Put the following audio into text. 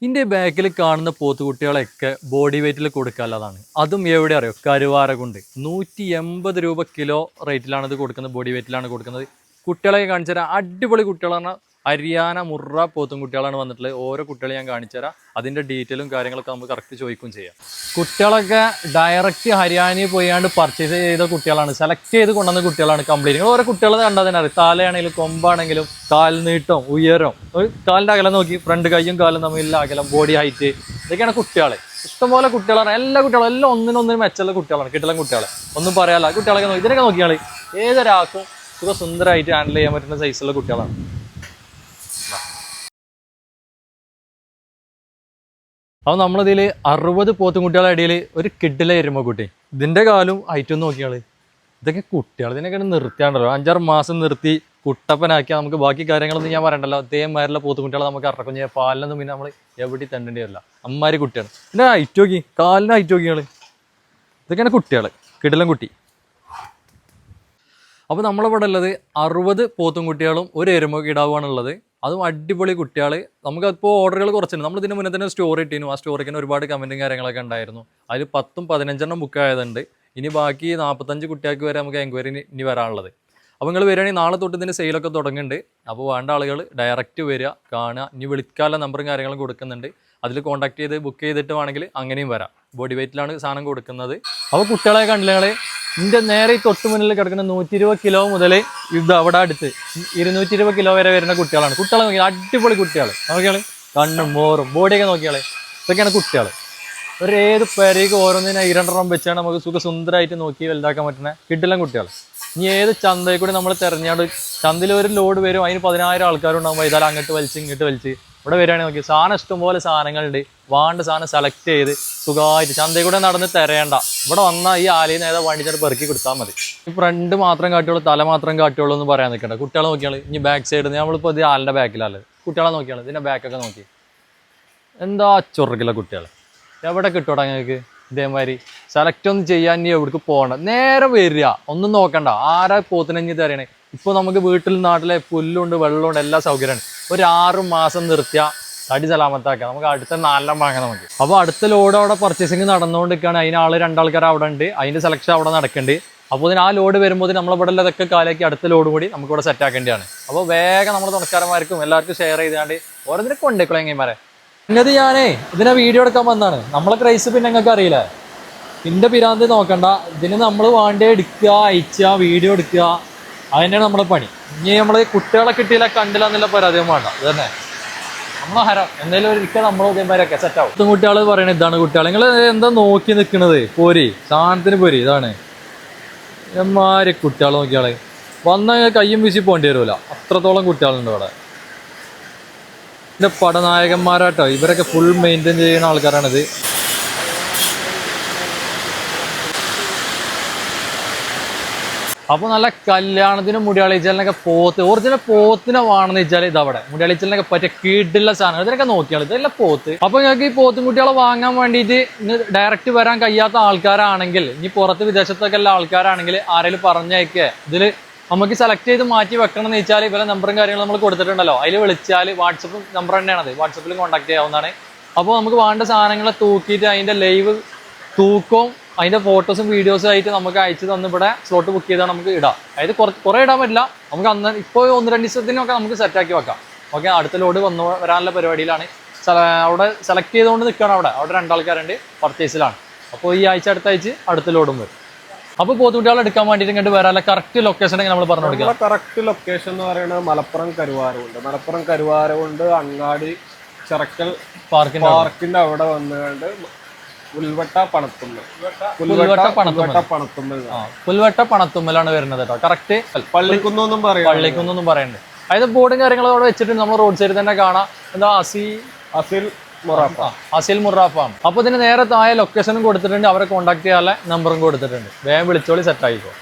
ഇതിൻ്റെ ബാക്കിൽ കാണുന്ന പോത്തുകുട്ടികളെയൊക്കെ ബോഡി വെയ്റ്റിൽ കൊടുക്കാനുള്ളതാണ്. അതും എവിടെ അറിയോ? കരുവാരകുണ്ട്. 180 രൂപ കിലോ റേറ്റിലാണ് ഇത് കൊടുക്കുന്നത്, ബോഡി വെയ്റ്റിലാണ് കൊടുക്കുന്നത്. കുട്ടികളെ കാണിച്ചു തരാം. അടിപൊളി കുട്ടികളാണ്. ഹരിയാന മുറ പോത്തും കുട്ടികളാണ് വന്നിട്ടുള്ളത്. ഓരോ കുട്ടികളെ ഞാൻ കാണിച്ചു തരാം. അതിൻ്റെ ഡീറ്റെയിലും കാര്യങ്ങളൊക്കെ നമുക്ക് കറക്റ്റ് ചോദിക്കുകയും ചെയ്യാം. കുട്ടികളൊക്കെ ഡയറക്റ്റ് ഹരിയാനയിൽ പോയാണ്ട് പർച്ചേസ് ചെയ്ത കുട്ടികളാണ്, സെലക്ട് ചെയ്ത് കൊണ്ടുവന്ന കുട്ടികളാണ് കംപ്ലീറ്റ്. ഓരോ കുട്ടികൾ കണ്ടാൽ തന്നെ അറിയാം. തലയാണെങ്കിലും കൊമ്പാണെങ്കിലും കാൽ നീട്ടം, ഉയരം, കാലിൻ്റെ അകലം നോക്കി, ഫ്രണ്ട് കൈയും കാലും തമ്മിലുള്ള അകലം, ബോഡി ഹൈറ്റ്, ഇതൊക്കെയാണ് കുട്ടികൾ. ഇഷ്ടംപോലെ കുട്ടികളാണ്. എല്ലാ കുട്ടികളും എല്ലാം ഒന്നിനൊന്നിനും മെച്ചമുള്ള കുട്ടികളാണ്, കിട്ടലും കുട്ടികളെ ഒന്നും പറയാല്ല. കുട്ടികളൊക്കെ നോക്കി, ഇതിനൊക്കെ നോക്കിയാൽ ഏതൊരാൾക്കും സുന്ദരമായിട്ട് ഹാൻഡിൽ ചെയ്യാൻ പറ്റുന്ന സൈസുള്ള കുട്ടികളാണ്. അപ്പോൾ നമ്മളിതിൽ 60 പോത്തുംകുട്ടികളുടെ ഇടയിൽ ഒരു കിഡിലെ എരുമക്കുട്ടി. ഇതിൻ്റെ കാലും ഹൈറ്റും നോക്കിയാൽ ഇതൊക്കെ കുട്ടികൾ. ഇതിനൊക്കെ നിർത്തിയാണ്ടല്ലോ, 5-6 മാസം നിർത്തി കുട്ടപ്പനാക്കിയാൽ നമുക്ക് ബാക്കി കാര്യങ്ങളൊന്നും ഞാൻ പറയണ്ടല്ലോ. അതേമാതിരിയുള്ള പോത്തുകുട്ടികളെ നമുക്ക് ഇറക്കും ചെയ്യാം. പാലിനൊന്നും പിന്നെ നമ്മൾ എവിടെ തണ്ടേണ്ടി വരില്ല. അമ്മാരി കുട്ടിയാണ്. പിന്നെ ഹൈറ്റ് നോക്കി, കാലിന് ഹൈറ്റ് നോക്കിയാൽ ഇതൊക്കെയാണ് കുട്ടികൾ, കിടിലം കുട്ടി. അപ്പോൾ നമ്മളിവിടെ ഉള്ളത് 60 പോത്തുംകുട്ടികളും ഒരു എരുമക്കിടാവുകയാണുള്ളത്. അതും അടിപൊളി കുട്ടികൾ. നമുക്കപ്പോൾ ഓർഡറുകൾ കുറച്ചുണ്ട്. നമ്മൾ ഇതിന് മുന്നേ തന്നെ സ്റ്റോറി ഇട്ടിരുന്നു. ആ സ്റ്റോറിക്ക് ഒരുപാട് കമൻറ്റും കാര്യങ്ങളൊക്കെ ഉണ്ടായിരുന്നു. അതിൽ 10-15 ബുക്ക് ആയതുണ്ട്. ഇനി ബാക്കി 45 കുട്ടികൾക്ക് വരെ നമുക്ക് എൻക്വയറി ഇനി വരാനുള്ളത്. അപ്പോൾ നിങ്ങൾ വരികയാണെങ്കിൽ നാളെ തൊട്ട് ഇതിൻ്റെ സെയിലൊക്കെ തുടങ്ങുന്നുണ്ട്. അപ്പോൾ വേണ്ട ആളുകൾ ഡയറക്റ്റ് വരിക, കാണുക. ഇനി വിളിക്കാനുള്ള നമ്പറും കാര്യങ്ങളും കൊടുക്കുന്നുണ്ട്. അതിൽ കോൺടാക്ട് ചെയ്ത് ബുക്ക് ചെയ്തിട്ട് വേണമെങ്കിൽ അങ്ങനെയും വരാം. ബോഡി വെയ്റ്റിലാണ് സാധനം കൊടുക്കുന്നത്. അപ്പോൾ കുട്ടികളെ കണ്ടില്ലേ, ഇതിൻ്റെ നേരെ ഈ തൊട്ട് മുന്നിൽ കിടക്കുന്ന 120 കിലോ മുതൽ ഇത് അവിടെ അടുത്ത് 220 കിലോ വരെ വരുന്ന കുട്ടികളാണ്. കുട്ടികളെ നോക്കിയാൽ അടിപൊളി കുട്ടികൾ. നോക്കിയാൽ കണ്ണും മോറും ബോഡിയൊക്കെ നോക്കിയാൽ ഇതൊക്കെയാണ് കുട്ടികൾ. ഒരു ഏത് പേരേക്ക് ഓരോന്നിനെ 2 വെച്ചാണ് നമുക്ക് സുന്ദരമായിട്ട് നോക്കി വലുതാക്കാൻ പറ്റുന്ന കിട്ടില്ല കുട്ടികൾ. ഇനി ഏത് ചന്തയിൽ കൂടി നമ്മൾ തിരഞ്ഞാണ്ട് ചന്തയിൽ ഒരു ലോഡ് വരും, അതിന് 10,000 ആൾക്കാരുണ്ടാകുമ്പോൾ ഇതായാലും അങ്ങോട്ട് വലിച്ച് ഇങ്ങോട്ട് വലിച്ച് ഇവിടെ വരികയാണെങ്കിൽ നോക്കി സാധനം ഇഷ്ടംപോലെ സാധനങ്ങളുണ്ട്. വേണ്ട സാധനം സെലക്ട് ചെയ്ത് സുഖമായിട്ട് ചന്തയിൽ കൂടെ നടന്ന് തിരയണ്ട. ഇവിടെ വന്നാൽ ഈ ആലയിൽ നിന്ന് ഏതാ വണ്ടിച്ചിട്ട് പെറുക്കി കൊടുത്താൽ മതി. ഈ ഫ്രണ്ട് മാത്രം കാട്ടുള്ളൂ, തല മാത്രം കാട്ടുള്ളൂ എന്ന് പറയാൻ നിൽക്കണ്ട. കുട്ടികളെ നോക്കിയാൽ ഇനി ബാക്ക് സൈഡ് നമ്മളിപ്പോൾ ഇത് ആലിൻ്റെ ബാക്കിലല്ലേ. കുട്ടികളെ നോക്കിയാൽ ഇതിൻ്റെ ബാക്കൊക്കെ നോക്കി എന്താ ചൊറുക്കില്ല കുട്ടികൾ. എവിടെ കിട്ടൂടാ ഞങ്ങൾക്ക് ഇതേമാതിരി സെലക്ട് ഒന്നും ചെയ്യാൻ ഇനി എവിടേക്ക് പോകണ്ട. നേരെ വരിക, ഒന്നും നോക്കണ്ട. ആരാ പോത്തിനഞ്ഞ് തരയണേ. ഇപ്പോൾ നമുക്ക് വീട്ടിൽ നാട്ടിലെ പുല്ലുണ്ട്, വെള്ളമുണ്ട്, എല്ലാ സൗകര്യമാണ്. ഒരു 6 മാസം നിർത്തിയാൽ തടി സലാമത്താക്കാം. നമുക്ക് അടുത്ത 4 വാങ്ങാൻ നമുക്ക്. അപ്പോൾ അടുത്ത ലോഡ് അവിടെ പർച്ചേസിങ് നടന്നുകൊണ്ടിരിക്കുകയാണ്. അതിന് 2 ആൾക്കാർ അവിടെ ഉണ്ട്. അതിൻ്റെ സെലക്ഷൻ അവിടെ നടക്കുന്നുണ്ട്. അപ്പോൾ ഇതിന് ആ ലോഡ് വരുമ്പോൾ നമ്മളിവിടെ ഉള്ളതൊക്കെ കാലാക്കി അടുത്ത ലോഡ് കൂടി നമുക്കിവിടെ സെറ്റ് ആക്കേണ്ടതാണ്. അപ്പോൾ വേഗം നമ്മൾ തുണക്കാരന്മാർക്കും എല്ലാവർക്കും ഷെയർ ചെയ്താണ്ട് ഓരോന്നിനെ കൊണ്ടേക്കുള്ള എങ്ങനെമാരെ ഇങ്ങനത് ഞാനേ ഇതിനെ വീഡിയോ എടുക്കാൻ വന്നതാണ്. നമ്മളെ ക്രൈസ് പിന്നെ നിങ്ങൾക്ക് അറിയില്ല. ഇതിൻ്റെ പിരാന്ത് നോക്കണ്ട. ഇതിന് നമ്മൾ വേണ്ടി എടുക്കുക, അയച്ചുക, വീഡിയോ എടുക്കുക, അതിനാണ് നമ്മളെ പണി. ഇനി നമ്മൾ കുട്ടികളെ കിട്ടിയില്ല കണ്ടില്ല എന്നുള്ള പരാതിയും വേണ്ട. ഇത് തന്നെ നമ്മളെ ഹരം. എന്തെങ്കിലും ഒരിക്കൽ നമ്മൾ ഇതേമാരൊക്കെ സെറ്റാവും. കുട്ടികൾ പറയണത് ഇതാണ് കുട്ടികൾ. നിങ്ങൾ എന്താ നോക്കി നിൽക്കുന്നത്? പോരി സാധനത്തിന് പോരി. ഇതാണ് എമ്മാരി കുട്ടികൾ നോക്കിയാളെ വന്നാൽ കയ്യും വീശി പോകേണ്ടി വരുമല്ലോ. അത്രത്തോളം കുട്ടികളുണ്ട് ഇവിടെ. ഇതിൻ്റെ പടനായകന്മാരാട്ടോ ഇവരൊക്കെ. ഫുൾ മെയിൻറ്റെയിൻ ചെയ്യുന്ന ആൾക്കാരാണിത്. അപ്പോൾ നല്ല കല്യാണത്തിനും മുടിയാളിച്ചലിനൊക്കെ പോത്ത്, ഒറിജിനൽ പോത്തിനെ വേണമെന്ന് വെച്ചാൽ ഇതവിടെ മുടിയാളിച്ചലിനൊക്കെ പറ്റിയ കീടില്ല സാധനങ്ങൾ. ഇതിനൊക്കെ നോക്കിയാൽ ഇതെല്ലാം പോത്ത്. അപ്പോൾ നിങ്ങൾക്ക് ഈ പോത്തും കുട്ടികളെ വാങ്ങാൻ വേണ്ടിയിട്ട് ഇന്ന് ഡയറക്റ്റ് വരാൻ കഴിയാത്ത ആൾക്കാരാണെങ്കിൽ, ഇനി പുറത്ത് വിദേശത്തൊക്കെ ഉള്ള ആൾക്കാരാണെങ്കിൽ ആരെങ്കിലും പറഞ്ഞയക്കുക. ഇതിൽ നമുക്ക് സെലക്ട് ചെയ്ത് മാറ്റി വെക്കണം എന്ന് വെച്ചാൽ ഇവരെ നമ്പറും കാര്യങ്ങളും നമ്മൾ കൊടുത്തിട്ടുണ്ടല്ലോ. അതിൽ വിളിച്ചാൽ വാട്സപ്പ് നമ്പർ തന്നെയാണത്. വാട്സപ്പിൽ കോൺടാക്ട് ചെയ്യാവുന്നതാണ്. അപ്പോൾ നമുക്ക് വേണ്ട സാധനങ്ങളെ തൂക്കിയിട്ട് അതിൻ്റെ ലൈവ് തൂക്കവും അതിൻ്റെ ഫോട്ടോസും വീഡിയോസും ആയിട്ട് നമുക്ക് അയച്ചു തന്ന് ഇവിടെ സ്ലോട്ട് ബുക്ക് ചെയ്താൽ നമുക്ക് ഇടാം. അതായത് കുറേ ഇടാൻ പറ്റില്ല. നമുക്ക് അന്ന് ഇപ്പോൾ 1-2 ദിവസത്തിനൊക്കെ നമുക്ക് സെറ്റാക്കി വെക്കാം. ഓക്കെ, അടുത്ത ലോഡ് വരാനുള്ള പരിപാടിയിലാണ്. അവിടെ സെലക്ട് ചെയ്തുകൊണ്ട് നിൽക്കുകയാണ്. അവിടെ 2 ആൾക്കാരുണ്ട്, പർച്ചേസിലാണ്. അപ്പോൾ ഈ ആഴ്ച അടുത്ത ആഴ്ച അടുത്ത ലോഡും വരും. അപ്പോൾ പോത്തുകുട്ടികളെ എടുക്കാൻ വേണ്ടിയിട്ട് ഇങ്ങോട്ട് വരാനുള്ള കറക്റ്റ് ലൊക്കേഷൻ നമ്മൾ പറഞ്ഞു കൊടുക്കുക. കറക്റ്റ് ലൊക്കേഷൻ എന്ന് പറയുന്നത് മലപ്പുറം കരുവാരകുണ്ട് അങ്ങാടി ചിറക്കൽ പാർക്കിന്റെ അവിടെ വന്നുകൊണ്ട് പുൽവട്ട പണത്തുമ്മലാണ് വരുന്നത് കേട്ടോ. കറക്റ്റ് പള്ളിക്കുന്നൊന്നും പറയുന്നുണ്ട്. അതായത് ബോർഡും കാര്യങ്ങളും അവിടെ വെച്ചിട്ട് നമ്മൾ റോഡ് സൈഡിൽ തന്നെ കാണാം. എന്താ അസിൽ മുറാഫാം. അപ്പോൾ ഇതിന് നേരെ താഴെ ലൊക്കേഷനും കൊടുത്തിട്ടുണ്ട്. അവരെ കോൺടാക്ട് ചെയ്യാനുള്ള നമ്പറും കൊടുത്തിട്ടുണ്ട്. വേഗം വിളിച്ചോളി, സെറ്റ് ആയിക്കോ.